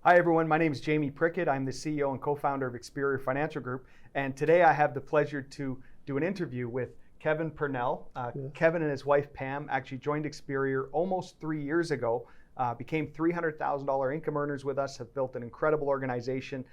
Hi everyone, my name is Jamie Prickett. I'm the CEO and co-founder of Experior Financial Group, and today I have the pleasure to do an interview with Kevin Purnell. Kevin and his wife Pam actually joined Experior almost 3 years ago, became $300,000 income earners with us, have built an incredible organization,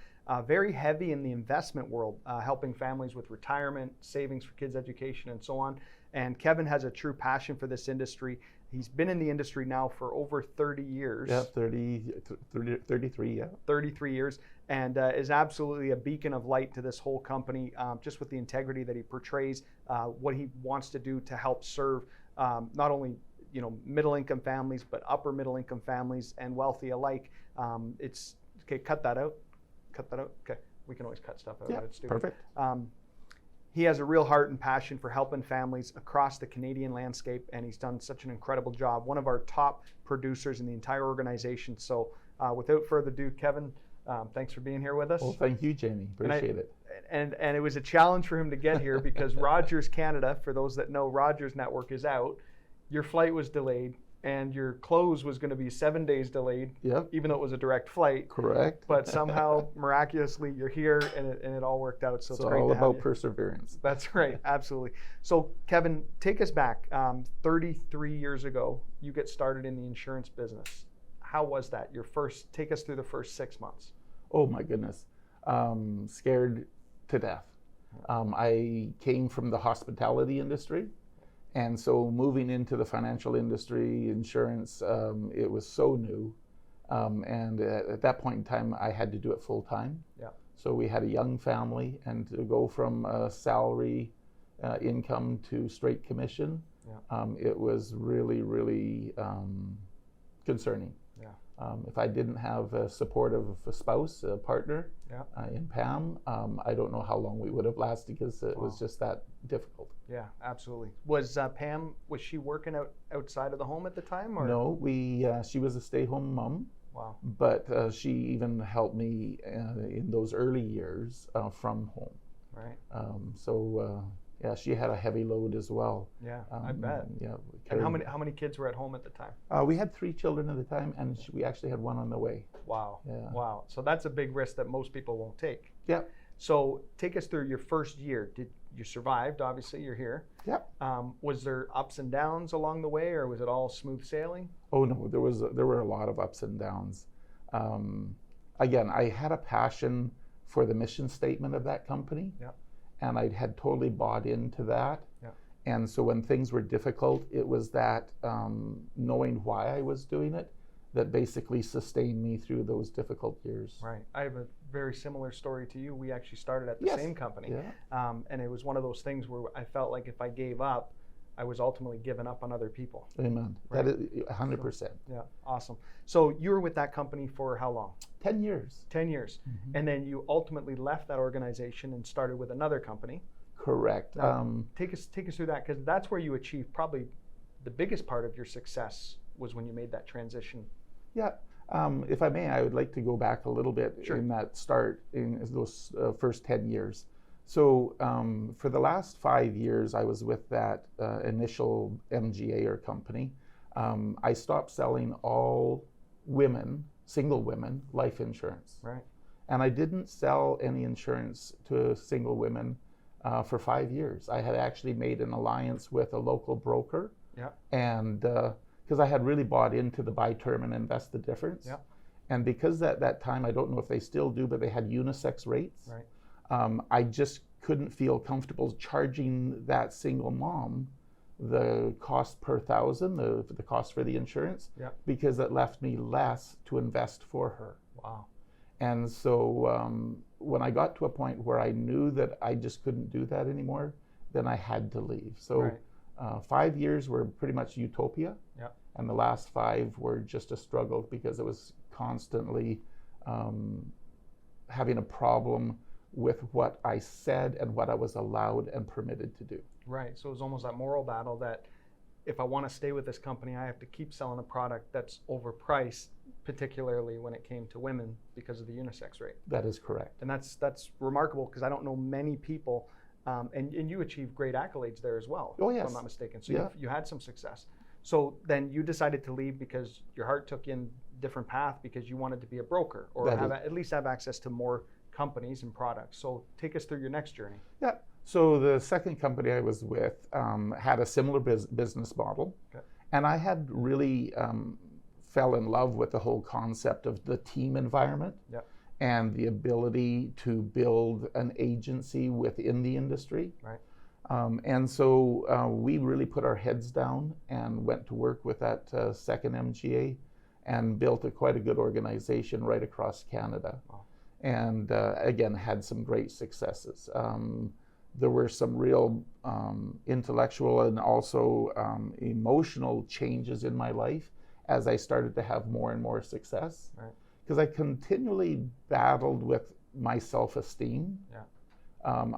very heavy in the investment world, helping families with retirement, savings for kids' education, and so on. And Kevin has a true passion for this industry. He's been in the industry now for over 30 years. Yeah, 33, yeah. 33 years, and is absolutely a beacon of light to this whole company, just with the integrity that he portrays, what he wants to do to help serve not only middle income families, but upper middle income families and wealthy alike. It's okay. Cut that out. Okay, we can always cut stuff out. Yeah, It's stupid. perfect. He has a real heart and passion for helping families across the Canadian landscape, and he's done such an incredible job. One of our top producers in the entire organization. So without further ado, Kevin, thanks for being here with us. Well, thank you, Jamie. Appreciate it. And it was a challenge for him to get here because Rogers Canada, for those that know, Rogers Network is out. Your flight was delayed, and your close was going to be 7 days delayed, Yep. even though it was a direct flight. Correct. But somehow, miraculously, you're here, and it all worked out. So it's great all to have about you. perseverance. That's right, absolutely. So Kevin, take us back. 33 years ago, you get started in the insurance business. How was that? Take us through the first 6 months. Oh my goodness. Scared to death. I came from the hospitality industry. And so moving into the financial industry, insurance, it was so new. And at that point in time, I had to do it full time. Yeah. So we had a young family, and to go from salary income to straight commission, it was really, really concerning. Yeah. If I didn't have a supportive spouse, a partner in Pam, I don't know how long we would have lasted because it was just that difficult. Yeah, absolutely. Was Pam, was she working outside of the home at the time? Or? No, she was a stay-home mom. Wow. But she even helped me in those early years from home. Right. Yeah, she had a heavy load as well. Yeah, I bet. Yeah. And how many kids were at home at the time? We had 3 children at the time, and we actually had 1 on the way. Wow. Yeah. Wow. So that's a big risk that most people won't take. Yeah. So take us through your first year. Did you survived? Obviously, you're here. Yeah. Was there ups and downs along the way, or was it all smooth sailing? Oh no, there were a lot of ups and downs. Again, I had a passion for the mission statement of that company. Yeah. And I had totally bought into that. Yeah. And so when things were difficult, it was that knowing why I was doing it that basically sustained me through those difficult years. Right. I have a very similar story to you. We actually started at the same company. Yeah. And it was one of those things where I felt like if I gave up, I was ultimately giving up on other people. Amen. Right. That is 100%. Yeah, awesome. So you were with that company for how long? 10 years. 10 years. Mm-hmm. And then you ultimately left that organization and started with another company. Correct. Take us through that, because that's where you achieved probably the biggest part of your success was when you made that transition. Yeah. If I may, I would like to go back a little bit in that start, in those first 10 years. So for the last 5 years, I was with that initial MGA or company. I stopped selling all women, single women, life insurance. Right. And I didn't sell any insurance to single women for 5 years. I had actually made an alliance with a local broker. Yeah. And because I had really bought into the buy term and invest the difference. Yeah. And because at that time, I don't know if they still do, but they had unisex rates. Right. I just couldn't feel comfortable charging that single mom the cost per thousand, the cost for the insurance, because it left me less to invest for her. Wow. And so when I got to a point where I knew that I just couldn't do that anymore, then I had to leave. So 5 years were pretty much utopia, and the last 5 were just a struggle because it was constantly having a problem with what I said and what I was allowed and permitted to do. Right. So it was almost that moral battle that if I want to stay with this company, I have to keep selling a product that's overpriced, particularly when it came to women because of the unisex rate. That is correct. And that's remarkable because I don't know many people, and you achieved great accolades there as well, oh, yes. if I'm not mistaken. So you had some success. So then you decided to leave because your heart took you in a different path because you wanted to be a broker or at least have access to more companies and products. So take us through your next journey. Yeah. So the second company I was with had a similar business model. Okay. And I had really fell in love with the whole concept of the team environment. Yeah. And the ability to build an agency within the industry. Right. And so we really put our heads down and went to work with that second MGA and built quite a good organization right across Canada. Wow. And again, had some great successes. There were some real intellectual and also emotional changes in my life as I started to have more and more success. Right. Because I continually battled with my self-esteem. Yeah.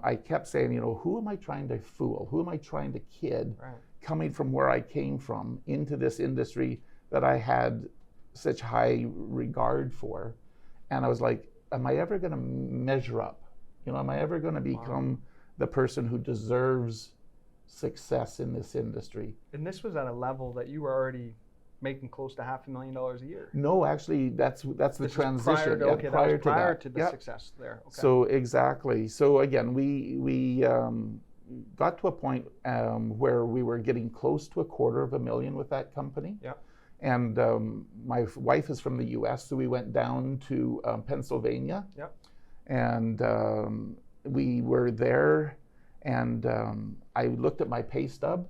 I kept saying, you know, who am I trying to fool? Who am I trying to kid? Right. Coming from where I came from into this industry that I had such high regard for. And I was like, am I ever going to measure up? You know, am I ever going to become the person who deserves success in this industry? And this was at a level that you were already making close to $500,000 a year. No, actually, that's the transition. Prior to the success there. Okay. So exactly. So again, we got to a point where we were getting close to $250,000 with that company. Yeah. And my wife is from the U.S., so we went down to Pennsylvania. Yeah. And we were there, and I looked at my pay stub,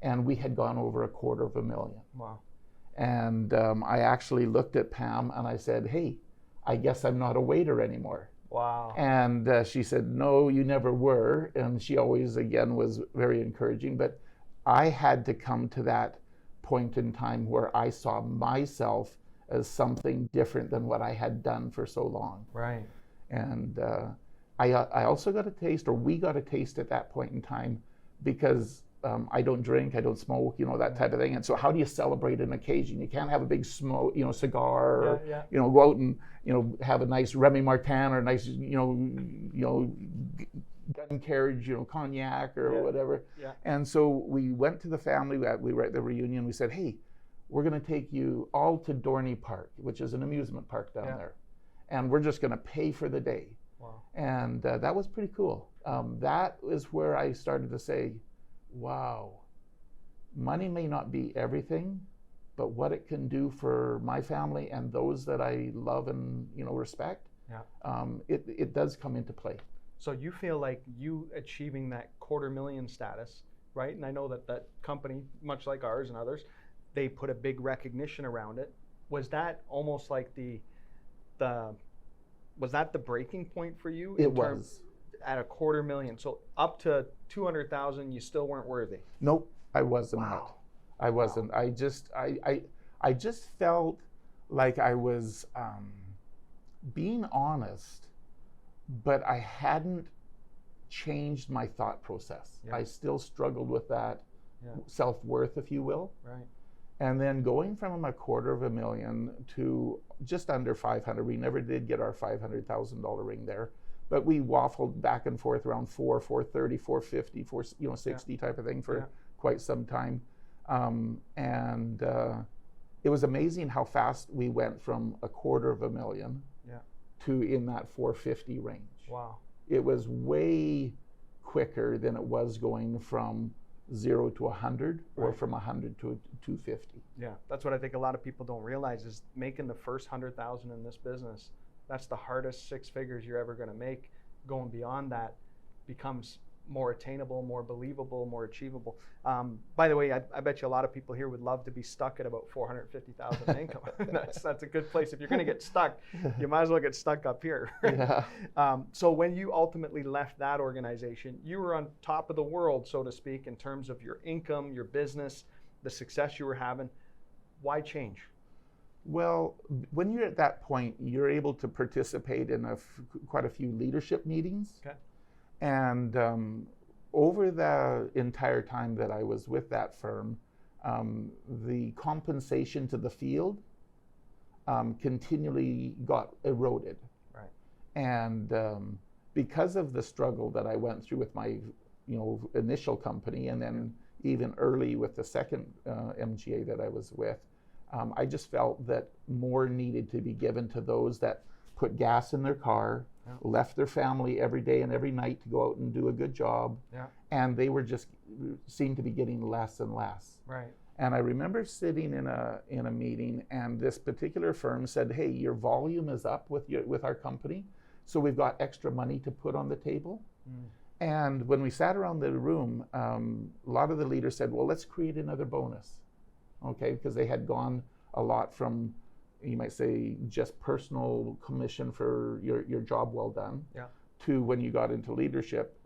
and we had gone over $250,000. Wow. And I actually looked at Pam and I said, hey, I guess I'm not a waiter anymore. Wow. And she said, no, you never were. And she always, again, was very encouraging. But I had to come to that point in time where I saw myself as something different than what I had done for so long. Right. And I also got a taste, or we got a taste at that point in time, because I don't drink, I don't smoke, you know, that type of thing. And so how do you celebrate an occasion? You can't have a big smoke, you know, cigar, or, you know, go out and, you know, have a nice Remy Martin or a nice, you know, gun carriage, you know, cognac or whatever. Yeah. And so we went to the family, we were at the reunion, we said, hey, we're going to take you all to Dorney Park, which is an amusement park down there. And we're just going to pay for the day. Wow. And that was pretty cool. That is where I started to say, wow, money may not be everything, but what it can do for my family and those that I love and, you know, respect, it does come into play. So you feel like you achieving that $250,000 status, right? And I know that that company, much like ours and others, they put a big recognition around it. Was that almost like was that the breaking point for you? It was. At $250,000, so up to $200,000, you still weren't worthy. Nope, I wasn't. Wow. I wasn't. Wow. I just felt like I was being honest, but I hadn't changed my thought process. Yeah. I still struggled with that self-worth, if you will. Right. And then going from $250,000 to just under 500, we never did get our $500,000 ring there. But we waffled back and forth around 430, 450, 460 type of thing for quite some time. And it was amazing how fast we went from $250,000 to in that 450 range. Wow. It was way quicker than it was going from 0 to 100 or from 100 to 250. Yeah, that's what I think a lot of people don't realize is making the first 100,000 in this business. That's the hardest 6 figures you're ever going to make. Going beyond that becomes more attainable, more believable, more achievable. By the way, I bet you a lot of people here would love to be stuck at about $450,000 in income. That's a good place. If you're going to get stuck, you might as well get stuck up here. Yeah. So when you ultimately left that organization, you were on top of the world, so to speak, in terms of your income, your business, the success you were having. Why change? Well, when you're at that point, you're able to participate in quite a few leadership meetings. Okay. And over the entire time that I was with that firm, the compensation to the field continually got eroded. Right. And because of the struggle that I went through with my initial company and then even early with the second MGA that I was with, I just felt that more needed to be given to those that put gas in their car, left their family every day and every night to go out and do a good job, and they were just seemed to be getting less and less. Right. And I remember sitting in a meeting, and this particular firm said, "Hey, your volume is up with our company, so we've got extra money to put on the table." And when we sat around the room, a lot of the leaders said, "Well, let's create another bonus," okay, because they had gone a lot from, you might say, just personal commission for your job well done, to when you got into leadership,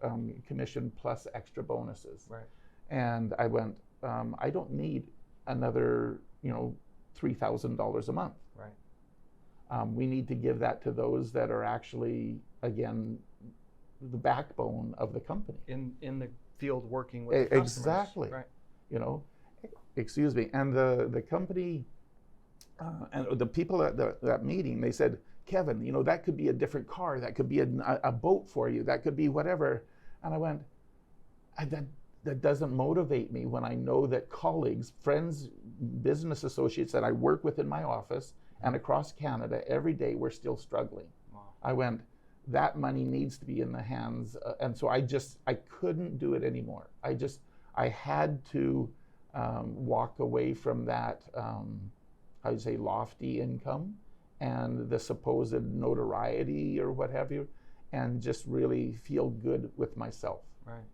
commission plus extra bonuses. Right. And I went, I don't need another, $3,000 a month. Right. We need to give that to those that are actually, again, the backbone of the company. In the field working with the customers. Exactly. Right. Excuse me. And the company, and the people at that meeting, they said, "Kevin, that could be a different car. That could be a boat for you. That could be whatever." And I went, that doesn't motivate me when I know that colleagues, friends, business associates that I work with in my office and across Canada every day, we're still struggling. Wow. I went, that money needs to be in the hands. And so I couldn't do it anymore. I had to walk away from that, lofty income and the supposed notoriety or what have you, and just really feel good with myself. Right.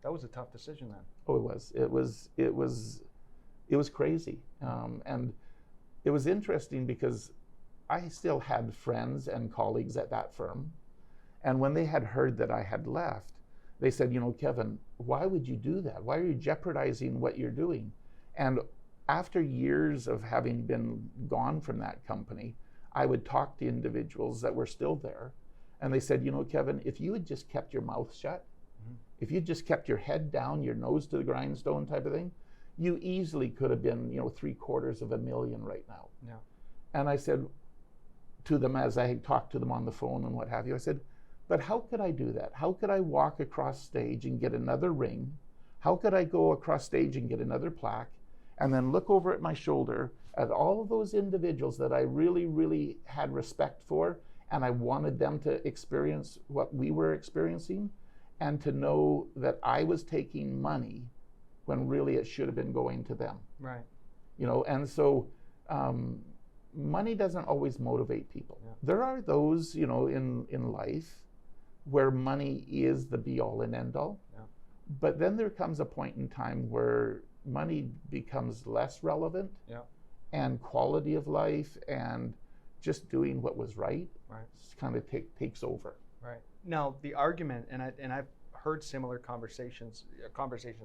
That was a tough decision then. Oh, it was. It was crazy. And it was interesting because I still had friends and colleagues at that firm. And when they had heard that I had left, they said, "Kevin, why would you do that? Why are you jeopardizing what you're doing?" And after years of having been gone from that company, I would talk to individuals that were still there. And they said, "Kevin, if you had just kept your mouth shut, if you just kept your head down, your nose to the grindstone type of thing, you easily could have been, $750,000 right now." Yeah. And I said to them, as I talked to them on the phone and what have you, I said, "But how could I do that? How could I walk across stage and get another ring? How could I go across stage and get another plaque and then look over at my shoulder at all of those individuals that I really, really had respect for, and I wanted them to experience what we were experiencing, and to know that I was taking money when really it should have been going to them." Right. And so money doesn't always motivate people. Yeah. There are those, in life where money is the be all and end all. Yeah. But then there comes a point in time where money becomes less relevant, and quality of life and just doing what was right, kind of takes over. Right. Now, the argument, and I've heard similar conversations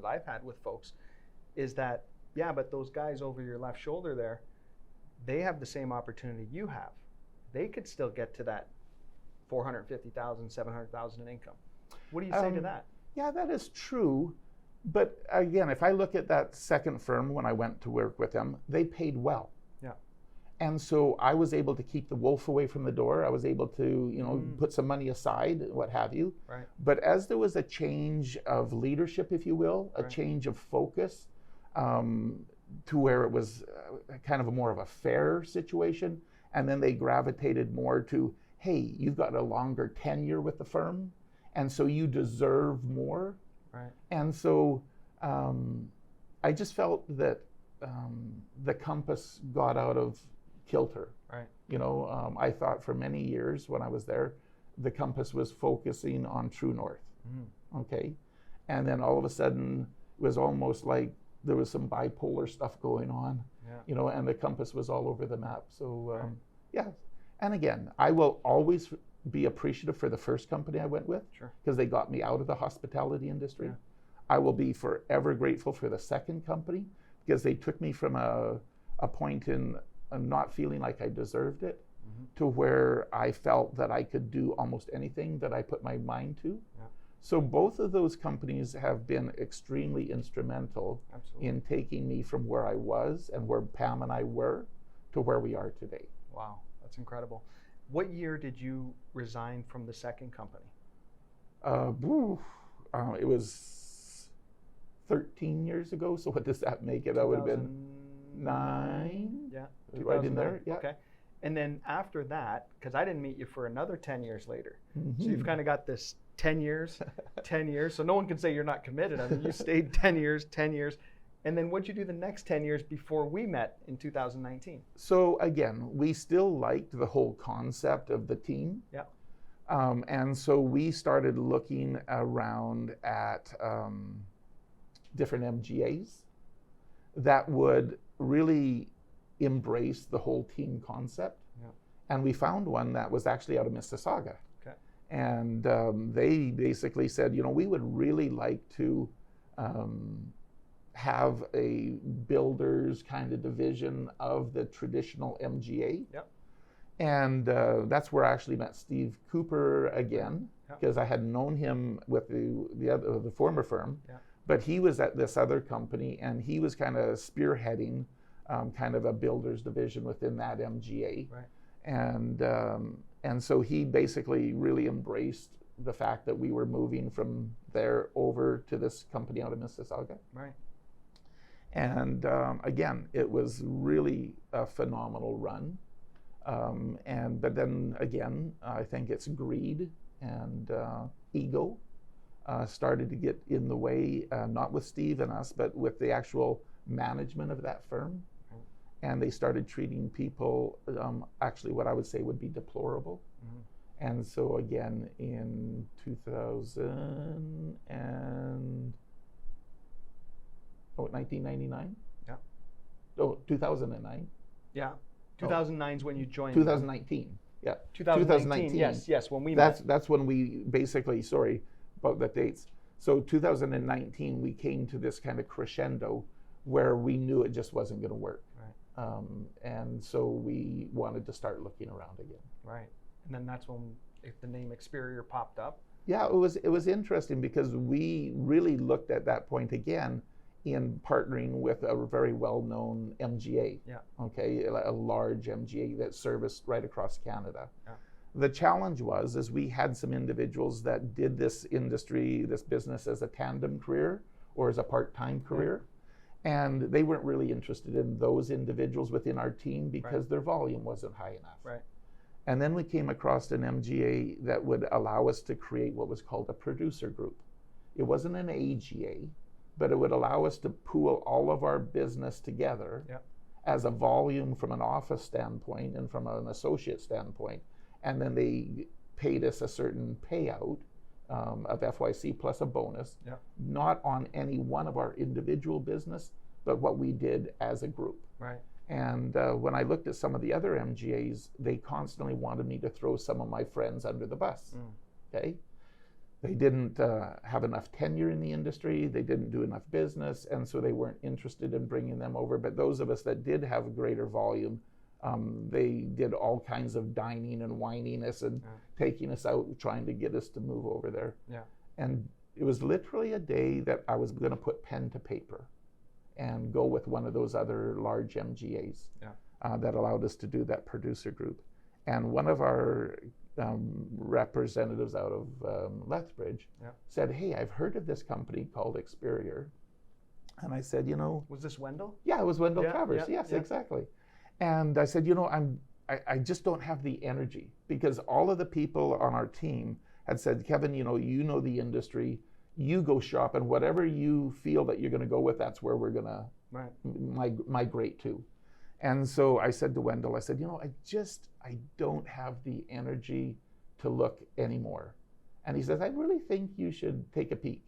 I've had with folks, is that, but those guys over your left shoulder there, they have the same opportunity you have. They could still get to that $450,000, $700,000 in income. What do you say to that? Yeah, that is true. But again, if I look at that second firm when I went to work with them, they paid well. Yeah. And so I was able to keep the wolf away from the door. I was able to, put some money aside, what have you. Right. But as there was a change of leadership, if you will, a change of focus, to where it was kind of more of a fair situation, and then they gravitated more to, hey, you've got a longer tenure with the firm, and so you deserve more. Right. And so I just felt that the compass got out of kilter. Right. I thought for many years when I was there, the compass was focusing on true north. Okay. And then all of a sudden, it was almost like there was some bipolar stuff going on, and the compass was all over the map. So, yeah. And again, I will always be appreciative for the first company I went with, because they got me out of the hospitality industry. Yeah. I will be forever grateful for the second company, because they took me from a point in not feeling like I deserved it, to where I felt that I could do almost anything that I put my mind to. Yeah. So both of those companies have been extremely instrumental in taking me from where I was and where Pam and I were to where we are today. Wow, that's incredible. What year did you resign from the second company? It was 13 years ago. So what does that make it? That would have been 9. Yeah. Right in there. Yeah. Okay. And then after that, because I didn't meet you for another 10 years later. Mm-hmm. So you've kind of got this 10 years, 10 years. So no one can say you're not committed. I mean, you stayed 10 years, 10 years. And then what'd you do the next 10 years before we met in 2019? So again, we still liked the whole concept of the team. Yeah. And so we started looking around at different MGAs that would really embrace the whole team concept. Yeah. And we found one that was actually out of Mississauga. Okay. And they basically said, we would really like to have a builders kind of division of the traditional MGA. Yep. And that's where I actually met Steve Cooper again, because I had known him with the former firm. Yeah. But he was at this other company, and he was kind of spearheading kind of a builders division within that MGA. Right. And so he basically really embraced the fact that we were moving from there over to this company out of Mississauga. Right. And again, it was really a phenomenal run. But then again, I think it's greed and ego started to get in the way, not with Steve and us, but with the actual management of that firm. And they started treating people, actually what I would say would be deplorable. Mm-hmm. And so again, in 1999? Yeah. Oh, 2009? Yeah. 2009 is when you joined. 2019. Yeah. 2019. Yes, when we met. That's when we basically, sorry about the dates. So 2019, we came to this kind of crescendo where we knew it just wasn't going to work. Right. And so we wanted to start looking around again. Right. And then that's when the name Experior popped up. Yeah, it was interesting because we really looked at that point again in partnering with a very well-known MGA. Yeah. Okay, a large MGA that serviced right across Canada. Yeah. The challenge is we had some individuals that did this industry, this business as a tandem career or as a part-time career. Yeah. And they weren't really interested in those individuals within our team because their volume wasn't high enough. Right. And then we came across an MGA that would allow us to create what was called a producer group. It wasn't an AGA, but it would allow us to pool all of our business together as a volume from an office standpoint and from an associate standpoint. And then they paid us a certain payout of FYC plus a bonus, not on any one of our individual business, but what we did as a group. Right. And when I looked at some of the other MGAs, they constantly wanted me to throw some of my friends under the bus. Okay. They didn't have enough tenure in the industry. They didn't do enough business. And so they weren't interested in bringing them over. But those of us that did have a greater volume, they did all kinds of dining and wininess and taking us out, trying to get us to move over there. Yeah. And it was literally a day that I was going to put pen to paper and go with one of those other large MGAs that allowed us to do that producer group. And one of our representatives out of Lethbridge said, "Hey, I've heard of this company called Experior." And I said, Was this Wendell? Yeah, it was Wendell Travers. Yes, exactly. And I said, I just don't have the energy because all of the people on our team had said, "Kevin, you know the industry. You go shop, and whatever you feel that you're going to go with, that's where we're going to migrate to." And so I said to Wendell, I said, I don't have the energy to look anymore. And he says, "I really think you should take a peek."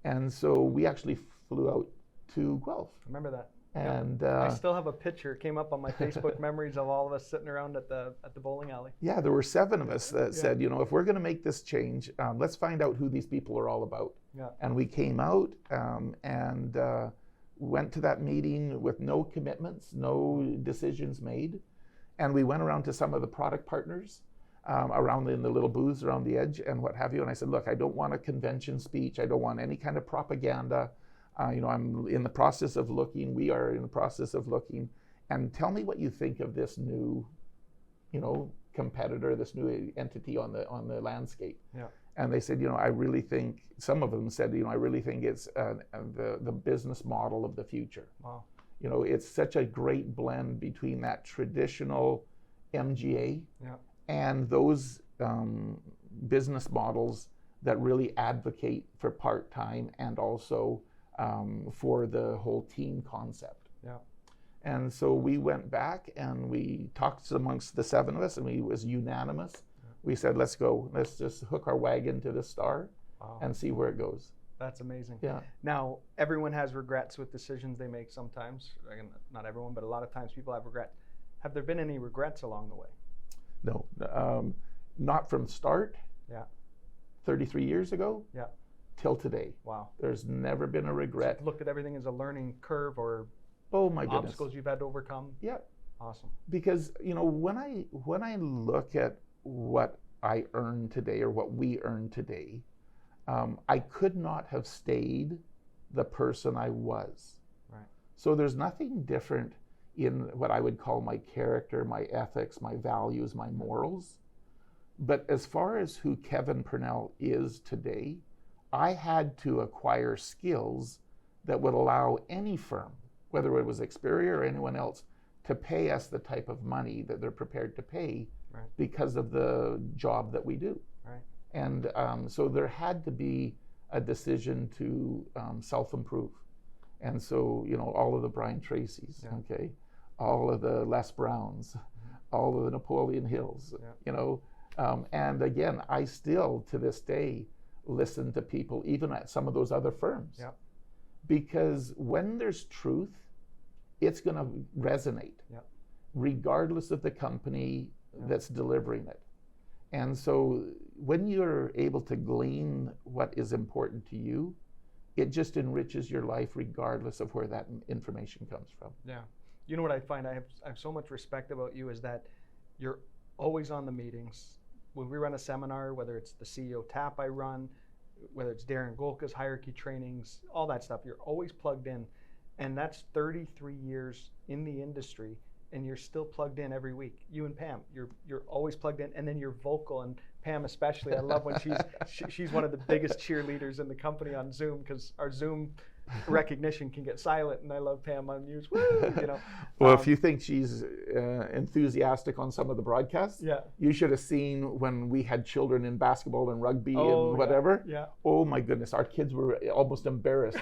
And so we actually flew out to Guelph. Remember that. And I still have a picture. It came up on my Facebook memories of all of us sitting around at the bowling alley. Yeah, there were 7 of us that said, if we're going to make this change, let's find out who these people are all about. Yeah. And we came out and went to that meeting with no commitments, no decisions made. And we went around to some of the product partners around in the little booths around the edge and what have you. And I said, "Look, I don't want a convention speech. I don't want any kind of propaganda. I'm in the process of looking. We are in the process of looking. And tell me what you think of this new, competitor, this new entity on the landscape." Yeah. And they said, I really think, some of them said, I really think it's the business model of the future. Wow. It's such a great blend between that traditional MGA and those business models that really advocate for part-time and also for the whole team concept. Yeah. And so we went back and we talked amongst the 7 of us, and it was unanimous. Yeah. We said, let's go. Let's just hook our wagon to the star and see where it goes. That's amazing. Yeah. Now, everyone has regrets with decisions they make sometimes. Again, not everyone, but a lot of times people have regrets. Have there been any regrets along the way? No, not from start. Yeah. 33 years ago. Yeah. Till today. Wow. There's never been a regret. So you've looked at everything as a learning curve or oh my goodness, obstacles you've had to overcome. Yeah. Awesome. Because when I look at what I earn today or what we earn today, I could not have stayed the person I was. Right. So there's nothing different in what I would call my character, my ethics, my values, my morals. But as far as who Kevin Purnell is today, I had to acquire skills that would allow any firm, whether it was Experior or anyone else, to pay us the type of money that they're prepared to pay because of the job that we do. Right. And so there had to be a decision to self-improve. And so, all of the Brian Tracys, okay, all of the Les Browns, all of the Napoleon Hills, and again, I still, to this day, listen to people, even at some of those other firms. Yeah. Because when there's truth, it's going to resonate, regardless of the company that's delivering it. And so when you're able to glean what is important to you, it just enriches your life regardless of where that information comes from. Yeah. You know what I find? I have so much respect about you is that you're always on the meetings. When we run a seminar, whether it's the CEO TAP I run, whether it's Darren Golka's hierarchy trainings, all that stuff, you're always plugged in. And that's 33 years in the industry, and you're still plugged in every week. You and Pam, you're always plugged in, and then you're vocal, and Pam especially. I love when she's one of the biggest cheerleaders in the company on Zoom, because our Zoom recognition can get silent, and I love Pam on news. Woo, Well, if you think she's enthusiastic on some of the broadcasts, yeah, you should have seen when we had children in basketball and rugby and whatever. Yeah. Oh my goodness, our kids were almost embarrassed.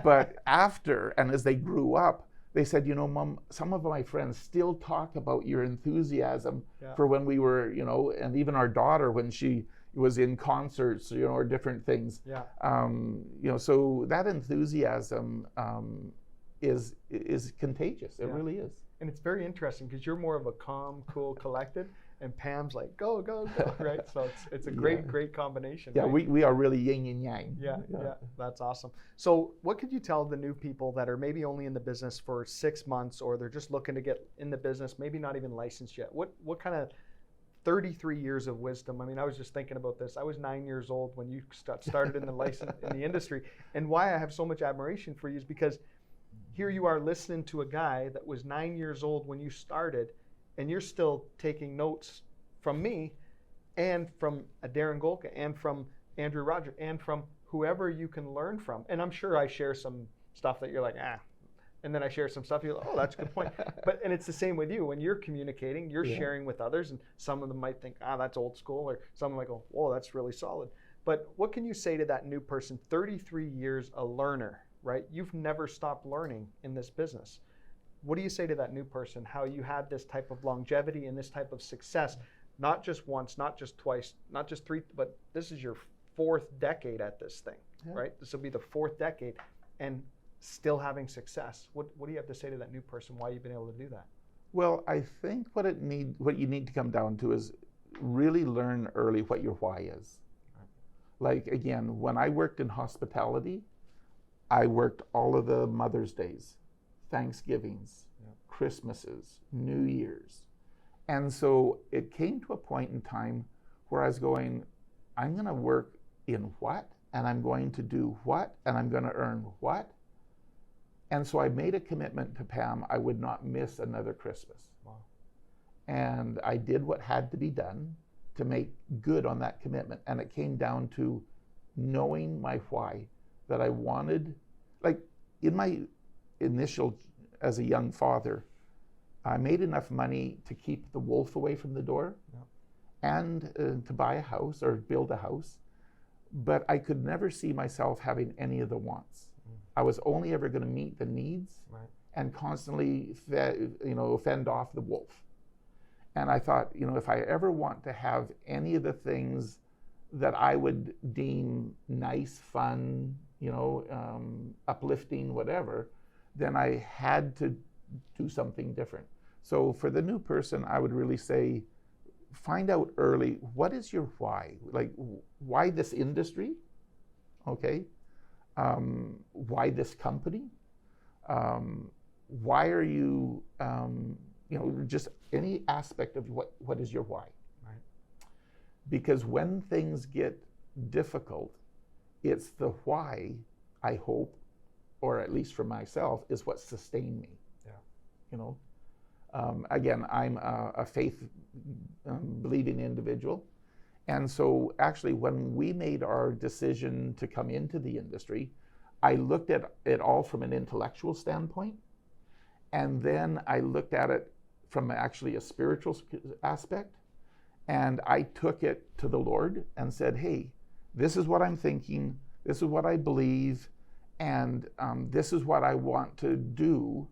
But after, and as they grew up, they said, Mom, some of my friends still talk about your enthusiasm for when we were, and even our daughter when she was in concerts, or different things. Yeah. So that enthusiasm is contagious. It really is. And it's very interesting because you're more of a calm, cool, collected, and Pam's like, go, go, go, right? So it's a great combination. Yeah, right? we are really yin and yang. Yeah, that's awesome. So what could you tell the new people that are maybe only in the business for 6 months, or they're just looking to get in the business, maybe not even licensed yet? What kind of 33 years of wisdom? I mean, I was just thinking about this. I was 9 years old when you started in the industry, and why I have so much admiration for you is because here you are listening to a guy that was 9 years old when you started, and you're still taking notes from me and from Darren Golka and from Andrew Roger and from whoever you can learn from. And I'm sure I share some stuff that you're like, and then I share some stuff, you're like, oh, that's a good point. And it's the same with you. When you're communicating, you're sharing with others, and some of them might think, that's old school, or some of them might go, whoa, that's really solid. But what can you say to that new person, 33 years a learner, right? You've never stopped learning in this business. What do you say to that new person, how you had this type of longevity and this type of success, not just once, not just twice, not just three, but this is your 4th decade at this thing, right? This will be the 4th decade, and still having success. What do you have to say to that new person, why you've been able to do that? Well, I think what you need to come down to is really learn early what your why is. Right. Like, again, when I worked in hospitality, I worked all of the Mother's Days, Thanksgivings, Christmases, New Year's. And so it came to a point in time where I was going, I'm going to work in what? And I'm going to do what? And I'm going to earn what? And so I made a commitment to Pam I would not miss another Christmas. Wow. And I did what had to be done. to make good on that commitment. And it came down to knowing my why, that I wanted, like in my initial, as a young father, I made enough money to keep the wolf away from the door, and to buy a house or build a house, but I could never see myself having any of the wants. I was only ever going to meet the needs, and constantly fend off the wolf. And I thought, if I ever want to have any of the things that I would deem nice, fun, uplifting, whatever, then I had to do something different. So for the new person, I would really say, find out early, what is your why? Like, why this industry? Okay. Why this company? Why are you, just any aspect of what is your why? Right. Because when things get difficult, it's the why, I hope, or at least for myself, is what sustained me. Yeah. Again, I'm a faith believing individual. And so actually when we made our decision to come into the industry, I looked at it all from an intellectual standpoint. And then I looked at it from actually a spiritual aspect. And I took it to the Lord and said, hey, this is what I'm thinking. This is what I believe. And this is what I want to do.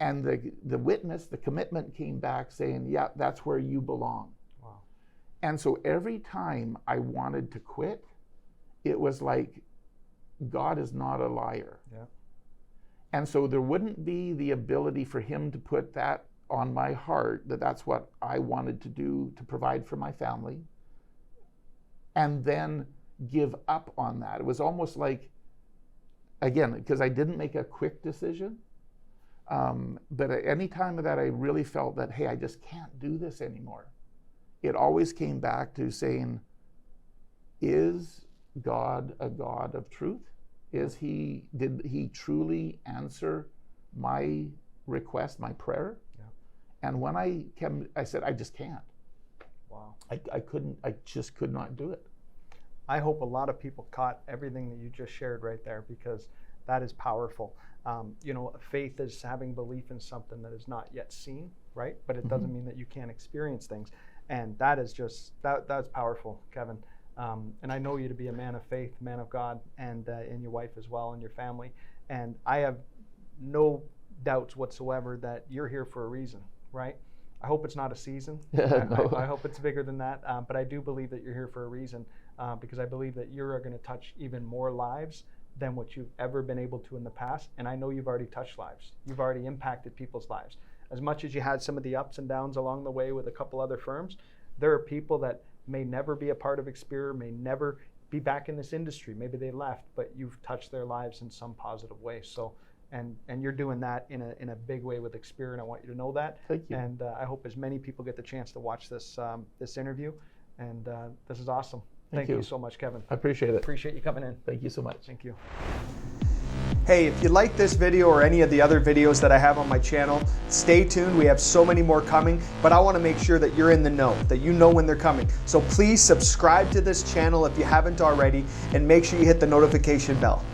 And the witness, the commitment came back saying, yeah, that's where you belong. Wow. And so every time I wanted to quit, it was like, God is not a liar. Yeah. And so there wouldn't be the ability for him to put that on my heart, that that's what I wanted to do to provide for my family, and then give up on that. It was almost like, again, because I didn't make a quick decision, but at any time that I really felt that, hey, I just can't do this anymore, it always came back to saying, is God a God of truth? Did he truly answer my request, my prayer? Yeah. And when I said, I just can't. Wow. I just could not do it. I hope a lot of people caught everything that you just shared right there, because that is powerful. Faith is having belief in something that is not yet seen, right? But it doesn't mean that you can't experience things. And that is that's powerful, Kevin. And I know you to be a man of faith, man of God, and your wife as well, and your family. And I have no doubts whatsoever that you're here for a reason, right? I hope it's not a season. No. I hope it's bigger than that. But I do believe that you're here for a reason, because I believe that you're going to touch even more lives than what you've ever been able to in the past. And I know you've already touched lives. You've already impacted people's lives. As much as you had some of the ups and downs along the way with a couple other firms, there are people that may never be a part of Experior, may never be back in this industry. Maybe they left, but you've touched their lives in some positive way. So, and you're doing that in a big way with Experior, and I want you to know that. Thank you. And I hope as many people get the chance to watch this interview. And this is awesome. Thank you so much, Kevin. I appreciate it. Appreciate you coming in. Thank you so much. Thank you. Hey, if you like this video or any of the other videos that I have on my channel, stay tuned. We have so many more coming, but I want to make sure that you're in the know, that you know when they're coming. So please subscribe to this channel if you haven't already, and make sure you hit the notification bell.